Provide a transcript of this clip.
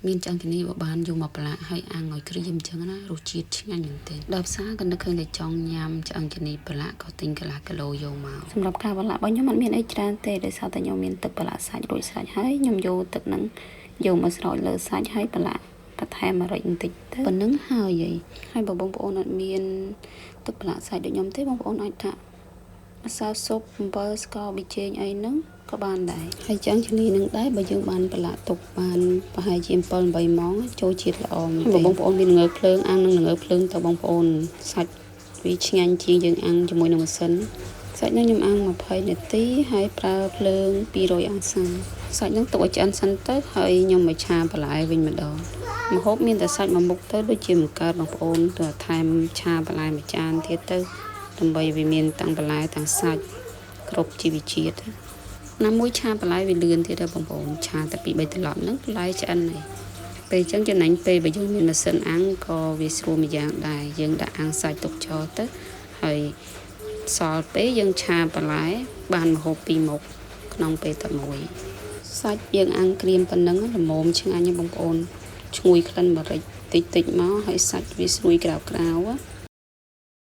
មានចង្កេះនេះបើបានយកមកប្រឡាក់ហើយអាំងឲ្យក្រៀមអញ្ចឹងណារសជាតិឆ្ងាញ់មែនទែនដល់ផ្សារក៏នឹកឃើញតែចង់ញ៉ាំចង្កេះនេះប្រឡាក់ក៏ទិញកន្លះគីឡូយកមកសម្រាប់ការប្រឡាក់របស់ខ្ញុំអត់មានអីច្រើនទេដោយសារតែខ្ញុំមានទឹកប្រឡាក់សាច់រួចស្រេចហើយខ្ញុំយកទឹកហ្នឹងយកមកស្រោចលើសាច់ហើយប្រឡាក់បន្ថែមម្រេចបន្តិចទៅប៉ុណ្្នឹងហើយបើបងប្អូនអត់មានទឹកប្រឡាក់សាច់ដូចខ្ញុំទេបងប្អូនអាចដាក់ម្សៅស៊ុបអំបិលស្ករប៊ីចេងអីហ្នឹងក៏បានដែរហើយចង្កេះនេះនឹងដែរបើយើងបានប្រឡាក់ទុកបានប្រហែលជា7 8ម៉ោងចូលជាតិល្អមែនទេបងប្អូនមានងើភ្លើងអាំងនឹងងើភ្លើងទៅបងប្អូនសាច់វាឆ្ងាញ់ជាងយើងអាំងជាមួយនឹងម៉ាស៊ីនសាច់នឹងខ្ញុំអាំង20នាទីហើយប្រើភ្លើង200អង្សាសាច់នឹងទុកឲ្យឆ្អិនសិនទៅហើយខ្ញុំមកឆាបន្លែវិញម្ដងម្ហូបមានតែសាច់មួយមុខទៅដូចជាមិនកើតបងប្អូនទៅថែមឆាបន្លែមួយចានទៀតទៅដើម្បីវាមានទាំងបន្លែទាំងសាច់គ្រប់ជីវជាតិណាមួយឆាបន្លែវាលឿនទៀតដែរបងប្អូនឆាតែ2 3ត្រឡប់ហ្នឹងបន្លែឆ្អិនហើយពេលអញ្ចឹងចំណេញពេលបើយើងមានម៉ាស៊ីនអាំងក៏វាស្រួលមួយយ៉ាងដែរយើងដាក់អាំងសាច់ទុកចោលទៅហើយសល់ពេលយើងឆាបន្លែបានម្ហូប2មុខក្នុងពេលតែមួយសាច់យើងអាំងក្រៀមប៉ុណ្ណឹងល្មមឆ្ងាញ់បងប្អូនឈ្ងុយក្លិនម្រេចតិចមកហើយសាច់វាស្រួយក្រៅ